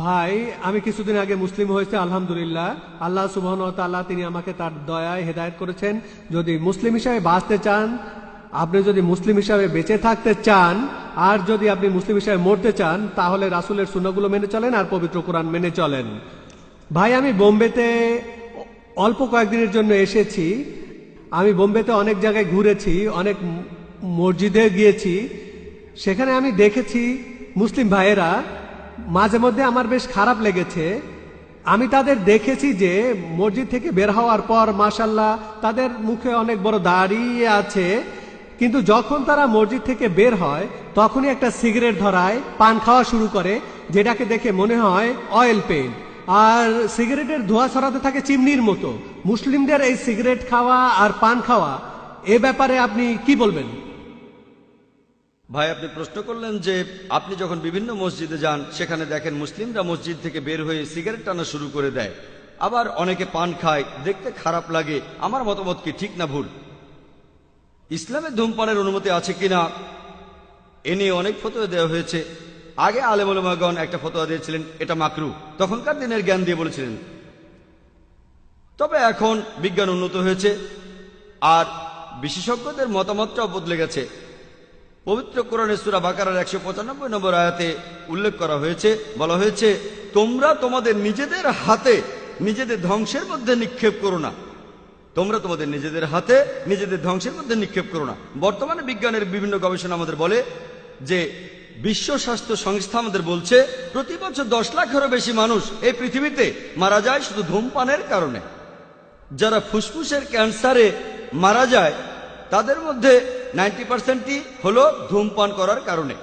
ভাই, আমি কিছুদিন আগে মুসলিম হয়েছে, আলহামদুলিল্লাহ। আল্লাহ সুবহানাহু ওয়া তাআলা তিনি আমাকে তার দয়ায় হেদায়েত করেছেন। যদি মুসলিম হিসাবে বাঁচতে চান, আপনি যদি মুসলিম হিসাবে বেঁচে থাকতে চান, আর যদি আপনি মুসলিম হিসাবে মরতে চান, তাহলে রাসূলের সুন্নাহগুলো মেনে চলেন আর পবিত্র কোরআন মেনে চলেন। ভাই, আমি বোম্বেতে অল্প কয়েকদিনের জন্য এসেছি। আমি বোম্বেতে অনেক জায়গায় ঘুরেছি, অনেক মসজিদে গিয়েছি। সেখানে আমি দেখেছি মুসলিম ভাইয়েরা, মাঝে মধ্যে আমার বেশ খারাপ লেগেছে। আমি তাদের দেখেছি যে মসজিদ থেকে বের হওয়ার পর মাশাআল্লাহ তাদের মুখে অনেক বড় দাড়ি আছে, কিন্তু যখন তারা মসজিদ থেকে বের হয় তখনই একটা সিগারেট ধরায়, পান খাওয়া শুরু করে, যেটাকে দেখে মনে হয় অয়েল পেইন্ট। আর সিগারেটের ধোঁয়া ছড়াতে থাকে চিমনির মতো। মুসলিমদের এই সিগারেট খাওয়া আর পান খাওয়া, এ ব্যাপারে আপনি কি বলবেন? ভাই, আপনি প্রশ্ন করলেন যে আপনি যখন বিভিন্ন মসজিদে যান সেখানে দেখেন মুসলিমরা মসজিদ থেকে বের হয়ে সিগারেট টানা শুরু করে দেয়, আবার অনেকে পান খায়, দেখতে খারাপ লাগে। আমার মতামত কি ঠিক না ভুল? ইসলামে ধূমপানের অনুমতি আছে কিনা এ নিয়ে অনেক ফতোয়া দেওয়া হয়েছে। আগে আলেম ওলামাগণ একটা ফতোয়া দিয়েছিলেন এটা মাকরু, তখনকার দিনের জ্ঞান দিয়ে বলেছিলেন। তবে এখন বিজ্ঞান উন্নত হয়েছে আর বিশেষজ্ঞদের মতামতটাও বদলে গেছে। পবিত্র কোরআনের সূরা বাকারার 195 নম্বর আয়াতে উল্লেখ করা হয়েছে, বলা হয়েছে, তোমরা তোমাদের নিজেদের হাতে নিজেদের ধ্বংসের মধ্যে নিক্ষেপ করো না। তোমরা তোমাদের নিজেদের হাতে নিজেদের ধ্বংসের মধ্যে নিক্ষেপ করো না। বর্তমানে বিজ্ঞানের বিভিন্ন গবেষণা আমাদের বলে যে বিশ্ব স্বাস্থ্য সংস্থা আমাদের বলছে প্রতি বছর 10 লাখেরও বেশি মানুষ এই পৃথিবীতে মারা যায় শুধু ধূমপানের কারণে। যারা ফুসফুসের ক্যান্সারে মারা যায় তাদের মধ্যে 90%ই হলো ধূমপান করার কারণে।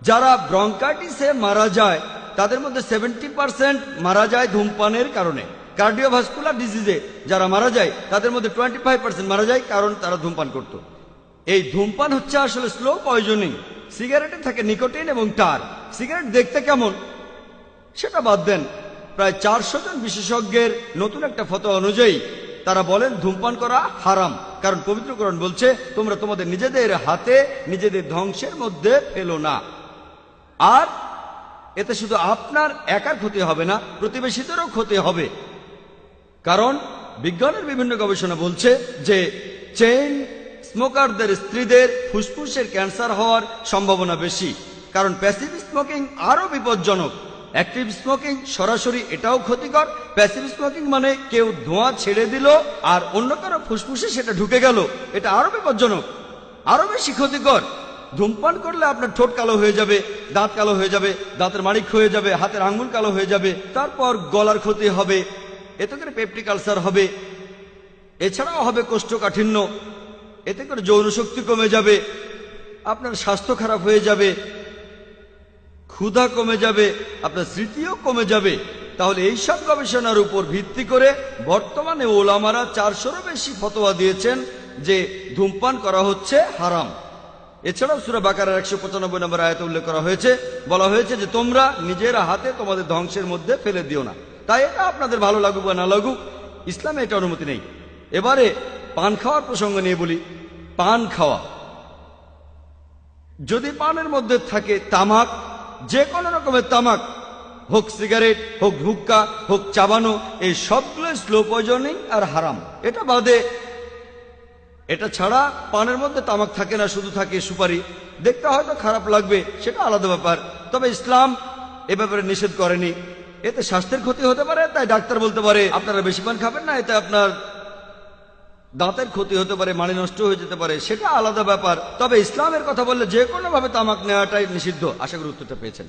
যারা ব্রঙ্কাইটিসে মারা যায় তাদের মধ্যে 70% মারা যায় ধূমপানের কারণে। কার্ডিওভাস্কুলার ডিজিজে যারা মারা যায় তাদের মধ্যে 25% মারা যায় কারণ তারা ধূমপান করত। এই ধূমপান হচ্ছে আসলে স্লো পয়জনিং। সিগারেটে থাকে নিকোটিন এবং টার। সিগারেট দেখতে কেমন সেটা বাদ দেন, প্রায় 400 জন বিশেষজ্ঞের নতুন একটা ফতোয়া অনুযায়ী তারা বলেন ধূমপান করা হারাম, কারণ পবিত্র কোরআন বলছে তোমরা তোমাদের নিজেদের হাতে নিজেদের ধ্বংসের মধ্যে ফেলো না। আর এতে শুধু আপনার একার ক্ষতি হবে না, প্রতিবেশীদেরও ক্ষতি হবে। কারণ বিজ্ঞানের বিভিন্ন গবেষণা বলছে যে চেইন স্মোকারদের স্ত্রীদের ফুসফুসের ক্যান্সার হওয়ার সম্ভাবনা বেশি, কারণ প্যাসিভ স্মোকিং আরো বিপজ্জনক। অ্যাক্টিভ স্মোকিং সরাসরি এটাও ক্ষতিকর। প্যাসিভ স্মোকিং মানে কেউ ধোঁয়া ছেড়ে দিল আর অন্য কারো ফুসফুসে সেটা ঢুকে গেল, এটা আরো বিপজ্জনক, আরো বেশি ক্ষতিকর। ধূমপান করলে আপনার ঠোঁট কালো হয়ে যাবে, দাঁত কালো হয়ে যাবে, দাঁতের মাড়ি হয়ে যাবে, হাতের আঙ্গুল কালো হয়ে যাবে, তারপর গলার ক্ষতি হবে, এতে করে পেপটিক আলসার হবে, এছাড়াও হবে কোষ্ঠকাঠিন্য, এতে করে যৌন শক্তি কমে যাবে, আপনার স্বাস্থ্য খারাপ হয়ে যাবে, ক্ষুধা কমে যাবে, আপনার স্মৃতিও কমে যাবে। তাহলে এইসব গবেষণার উপর ভিত্তি করে বর্তমানে ওলামারা 400-রও বেশি ফতোয়া দিয়েছেন যে ধূমপান করা হচ্ছে হারাম। এছাড়াও সূরা বাকারার 195 নম্বর আয়াতে উল্লেখ করা হয়েছে, বলা হয়েছে যে তোমরা নিজের হাতে তোমাদের ধ্বংসের মধ্যে ফেলে দিও না। তাই এটা আপনাদের ভালো লাগুক বা না লাগুক, ইসলামে এটা অনুমতি নেই। এবারে পান খাওয়ার প্রসঙ্গ নিয়ে বলি। পান খাওয়া, যদি পানের মধ্যে থাকে তামাক, যে কোনো রকমের তামাক, হোক সিগারেট, হোক হুক্কা, হোক চাবানো, এই সবগুলো স্লো পয়জনিং আর হারাম। এটা বাদে, এটা ছাড়া পানের মধ্যে তামাক থাকে না, শুধু থাকে সুপারি। দেখতে হয়তো খারাপ লাগবে, সেটা আলাদা ব্যাপার। তবে ইসলাম এ ব্যাপারে নিষেধ করেনি। এতে স্বাস্থ্যের ক্ষতি হতে পারে, তাই ডাক্তার বলতে পারে আপনারা বেশি পান খাবেন না, এতে আপনার দাঁতের ক্ষতি হতে পারে, মাড়ি নষ্ট হয়ে যেতে পারে, সেটা আলাদা ব্যাপার। তবে ইসলামের কথা বললে যে কোনো ভাবে তামাক নেওয়াটাই নিষিদ্ধ। আশা করি উত্তরটা পেয়েছেন।